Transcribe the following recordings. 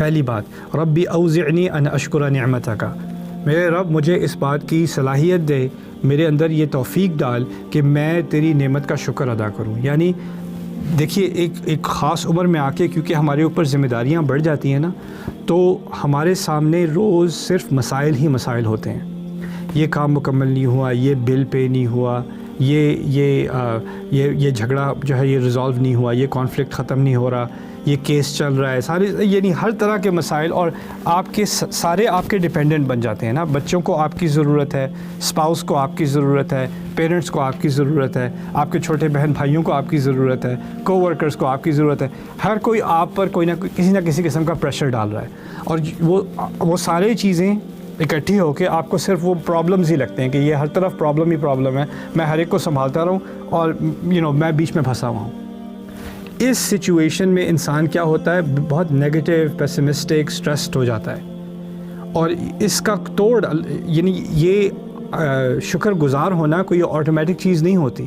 پہلی بات ربی اوزعنی ان اشکر نعمتک، میرے رب مجھے اس بات کی صلاحیت دے، میرے اندر یہ توفیق ڈال کہ میں تیری نعمت کا شکر ادا کروں۔ یعنی دیکھیے ایک خاص عمر میں آ کے کیونکہ ہمارے اوپر ذمہ داریاں بڑھ جاتی ہیں نا، تو ہمارے سامنے روز صرف مسائل ہی مسائل ہوتے ہیں۔ یہ کام مکمل نہیں ہوا، یہ بل پے نہیں ہوا، یہ جھگڑا جو ہے یہ ریزالو نہیں ہوا، یہ کانفلکٹ ختم نہیں ہو رہا، یہ کیس چل رہا ہے، سارے یعنی ہر طرح کے مسائل، اور آپ کے سارے آپ کے ڈیپینڈنٹ بن جاتے ہیں نا۔ بچوں کو آپ کی ضرورت ہے، اسپاؤس کو آپ کی ضرورت ہے، پیرنٹس کو آپ کی ضرورت ہے، آپ کے چھوٹے بہن بھائیوں کو آپ کی ضرورت ہے، کو ورکرز کو آپ کی ضرورت ہے، ہر کوئی آپ پر کوئی نہ کسی قسم کا پریشر ڈال رہا ہے، اور وہ سارے چیزیں اکٹھی ہو کے آپ کو صرف وہ پرابلمز ہی لگتے ہیں کہ یہ ہر طرف پرابلم ہی پرابلم ہے، میں ہر ایک کو سنبھالتا رہوں اور میں بیچ میں پھنسا ہوا ہوں۔ اس سچویشن میں انسان کیا ہوتا ہے، بہت نیگیٹو، پیسمسٹک، سٹریسڈ ہو جاتا ہے، اور اس کا توڑ یعنی یہ شکر گزار ہونا کوئی آٹومیٹک چیز نہیں ہوتی۔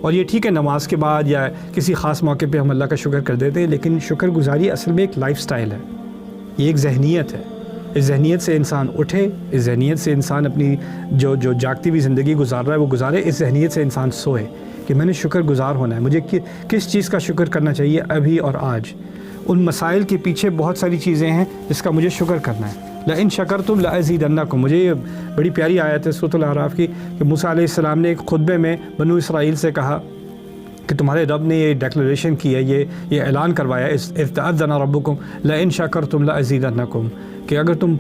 اور یہ ٹھیک ہے نماز کے بعد یا کسی خاص موقع پہ ہم اللہ کا شکر کر دیتے ہیں، لیکن شکر گزاری اصل میں ایک لائف سٹائل ہے، یہ ایک ذہنیت ہے۔ اس ذہنیت سے انسان اٹھے، اس ذہنیت سے انسان اپنی جو جاگتی ہوئی زندگی گزار رہا ہے وہ گزارے، اس ذہنیت سے انسان سوئے کہ میں نے شکر گزار ہونا ہے، مجھے کس چیز کا شکر کرنا چاہیے ابھی اور آج۔ ان مسائل کے پیچھے بہت ساری چیزیں ہیں جس کا مجھے شکر کرنا ہے۔ لئن شکرتم لأزیدنکم، مجھے یہ بڑی پیاری آیت ہے سورۃ الاعراف کی کہ موسیٰ علیہ السلام نے ایک خطبے میں بنو اسرائیل سے کہا کہ تمہارے رب نے یہ ڈیکلریشن کی ہے، یہ اعلان کروایا، اذ تأذن ربکم لئن شکرتم لأزیدنکم، کہ اگر تم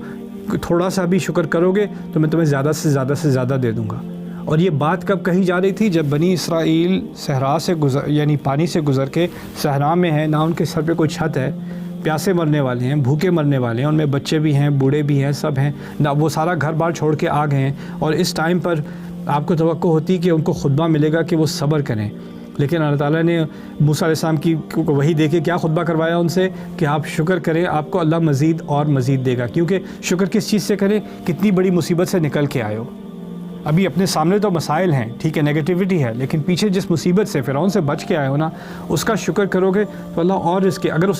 تھوڑا سا بھی شکر کرو گے تو میں تمہیں زیادہ سے زیادہ دے دوں گا۔ اور یہ بات کب کہی جا رہی تھی؟ جب بنی اسرائیل صحرا سے یعنی پانی سے گزر کے صحرا میں ہیں، نہ ان کے سر پہ کوئی چھت ہے، پیاسے مرنے والے ہیں، بھوکے مرنے والے ہیں، ان میں بچے بھی ہیں، بوڑھے بھی ہیں، سب ہیں، نہ وہ سارا گھر بار چھوڑ کے آ گئے ہیں، اور اس ٹائم پر آپ کو توقع ہوتی کہ ان کو خطبہ ملے گا کہ وہ صبر کریں، لیکن اللہ تعالیٰ نے موسیٰ علیہ السلام کی وحی دے کے کیا خطبہ کروایا ان سے کہ آپ شکر کریں، آپ کو اللہ مزید اور مزید دے گا۔ کیونکہ شکر کس چیز سے کریں؟ کتنی بڑی مصیبت سے نکل کے آئے ہو، ابھی اپنے سامنے تو مسائل ہیں، ٹھیک ہے، نیگیٹیوٹی ہے، لیکن پیچھے جس مصیبت سے فرعون سے بچ کے آئے ہو نا، اس کا شکر کرو گے تو اللہ اور اس کے اگر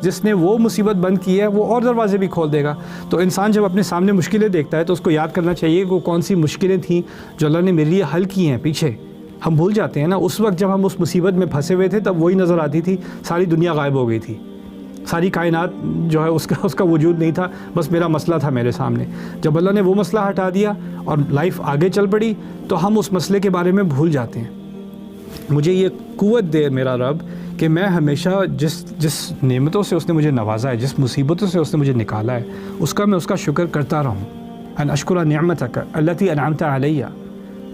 جس نے وہ مصیبت بند کی ہے وہ اور دروازے بھی کھول دے گا۔ تو انسان جب اپنے سامنے مشکلیں دیکھتا ہے تو اس کو یاد کرنا چاہیے کہ وہ کون سی مشکلیں تھیں جو اللہ نے میرے لیے حل کی ہیں پیچھے۔ ہم بھول جاتے ہیں نا، اس وقت جب ہم اس مصیبت میں پھنسے ہوئے تھے تب وہی نظر آتی تھی، ساری دنیا غائب ہو گئی تھی، ساری کائنات جو ہے اس کا وجود نہیں تھا، بس میرا مسئلہ تھا میرے سامنے۔ جب اللہ نے وہ مسئلہ ہٹا دیا اور لائف آگے چل پڑی تو ہم اس مسئلے کے بارے میں بھول جاتے ہیں۔ مجھے یہ قوت دے میرا رب کہ میں ہمیشہ جس نعمتوں سے اس نے مجھے نوازا ہے، جس مصیبتوں سے اس نے مجھے نکالا ہے، اس کا شکر کرتا رہوں۔ ان اشکر نعمتک التی انعمت علیہ،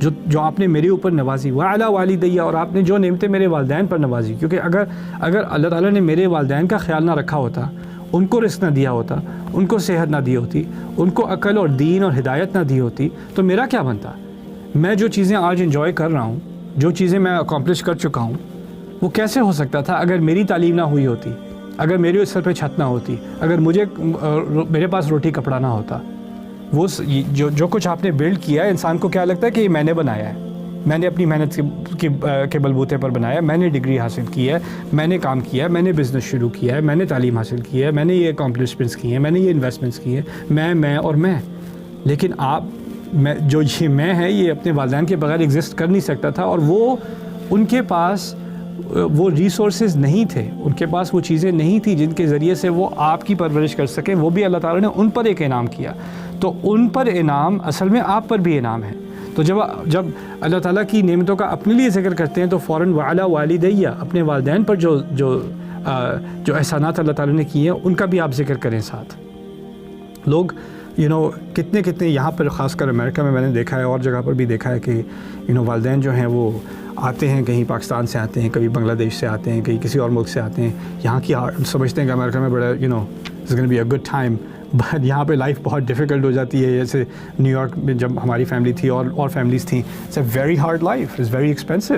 جو آپ نے میرے اوپر نوازی، وعلی والدیہ، اور آپ نے جو نعمتیں میرے والدین پر نوازی، کیونکہ اگر اللہ تعالیٰ نے میرے والدین کا خیال نہ رکھا ہوتا، ان کو رزق نہ دیا ہوتا، ان کو صحت نہ دی ہوتی، ان کو عقل اور دین اور ہدایت نہ دی ہوتی، تو میرا کیا بنتا؟ میں جو چیزیں آج انجوائے کر رہا ہوں، جو چیزیں میں اکمپلش کر چکا ہوں، وہ کیسے ہو سکتا تھا اگر میری تعلیم نہ ہوئی ہوتی، اگر میرے سر پہ چھت نہ ہوتی، اگر میرے پاس روٹی کپڑا نہ ہوتا۔ وہ جو کچھ آپ نے بلڈ کیا ہے، انسان کو کیا لگتا ہے کہ یہ میں نے بنایا ہے، میں نے اپنی محنت کے بلبوتے پر بنایا ہے، میں نے ڈگری حاصل کی ہے، میں نے کام کیا ہے، میں نے بزنس شروع کیا ہے، میں نے تعلیم حاصل کی ہے، میں نے یہ اکمپلشمنٹس کی ہیں، میں نے یہ انویسٹمنٹس کی ہیں، میں۔ لیکن جو یہ میں ہے یہ اپنے والدین کے بغیر ایگزسٹ کر نہیں سکتا تھا، اور وہ ان کے پاس وہ ریسورسز نہیں تھے، ان کے پاس وہ چیزیں نہیں تھیں جن کے ذریعے سے وہ آپ کی پرورش کر سکیں۔ وہ بھی اللہ تعالیٰ نے ان پر ایک انعام کیا، تو ان پر انعام اصل میں آپ پر بھی انعام ہے۔ تو جب اللہ تعالیٰ کی نعمتوں کا اپنے لیے ذکر کرتے ہیں تو فوراً وعلی والدیہ، اپنے والدین پر جو احسانات اللہ تعالیٰ نے کیے ہیں ان کا بھی آپ ذکر کریں ساتھ۔ لوگ کتنے یہاں پر خاص کر امریکہ میں نے دیکھا ہے، اور جگہ پر بھی دیکھا ہے کہ والدین جو ہیں وہ آتے ہیں، کہیں پاکستان سے آتے ہیں، کبھی بنگلہ دیش سے آتے ہیں، کہیں کسی اور ملک سے آتے ہیں، یہاں کی سمجھتے ہیں کہ امریکہ میں بڑا it's gonna be a good time, but یہاں پہ لائف بہت ڈیفیکلٹ ہو جاتی ہے۔ جیسے نیو یارک میں جب ہماری فیملی تھی اور فیملیز تھیں، it's a very hard life, it's very expensive.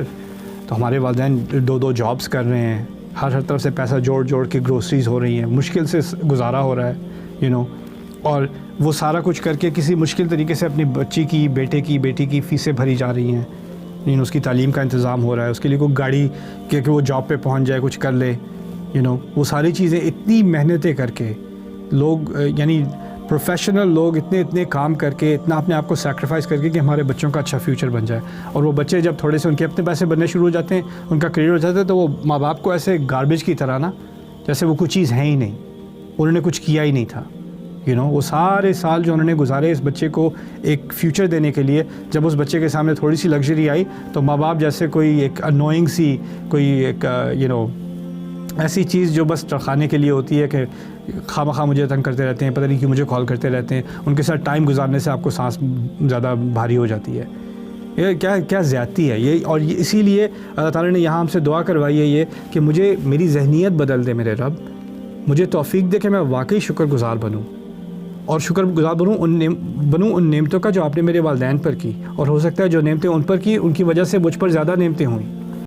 تو ہمارے والدین دو جابس کر رہے ہیں، ہر طرف سے پیسہ جوڑ کے گروسریز ہو رہی ہیں، مشکل سے گزارا ہو رہا ہے اور وہ سارا کچھ کر کے کسی مشکل طریقے سے اپنی بچی کی، بیٹی کی فیسیں بھری جا رہی ہیں، اس کی تعلیم کا انتظام ہو رہا ہے، اس کے لیے کوئی گاڑی کہ وہ جاب پہ پہنچ جائے، کچھ کر لے، وہ ساری چیزیں اتنی محنتیں کر کے لوگ یعنی پروفیشنل لوگ اتنے کام کر کے اتنا اپنے آپ کو سیکریفائس کر کے کہ ہمارے بچوں کا اچھا فیوچر بن جائے. اور وہ بچے جب تھوڑے سے ان کے اپنے پیسے بننے شروع ہو جاتے ہیں, ان کا کریئر ہو جاتا ہے, تو وہ ماں باپ کو ایسے گاربیج کی طرح نا, جیسے وہ کوئی چیز ہے ہی نہیں, انہوں نے کچھ کیا ہی نہیں تھا. وہ سارے سال جو انہوں نے گزارے اس بچے کو ایک فیوچر دینے کے لیے, جب اس بچے کے سامنے تھوڑی سی لگژری آئی تو ماں باپ جیسے کوئی ایک انوئنگ سی, کوئی ایک ایسی چیز جو بس کھانے کے لیے ہوتی ہے کہ خواہ مجھے تنگ کرتے رہتے ہیں, پتہ نہیں کیوں مجھے کال کرتے رہتے ہیں, ان کے ساتھ ٹائم گزارنے سے آپ کو سانس زیادہ بھاری ہو جاتی ہے. یہ کیا زیادتی ہے یہ. اور اسی لیے اللہ تعالیٰ نے یہاں ہم سے دعا کروائی ہے یہ کہ مجھے میری ذہنیت بدل دے میرے رب, مجھے توفیق دے کہ میں واقعی شکر گزار بنوں, اور شکر گزار بنوں ان نعمتوں کا جو آپ نے میرے والدین پر کی, اور ہو سکتا ہے جو نعمتیں ان پر کی ان کی وجہ سے مجھ پر زیادہ نعمتیں ہوئیں.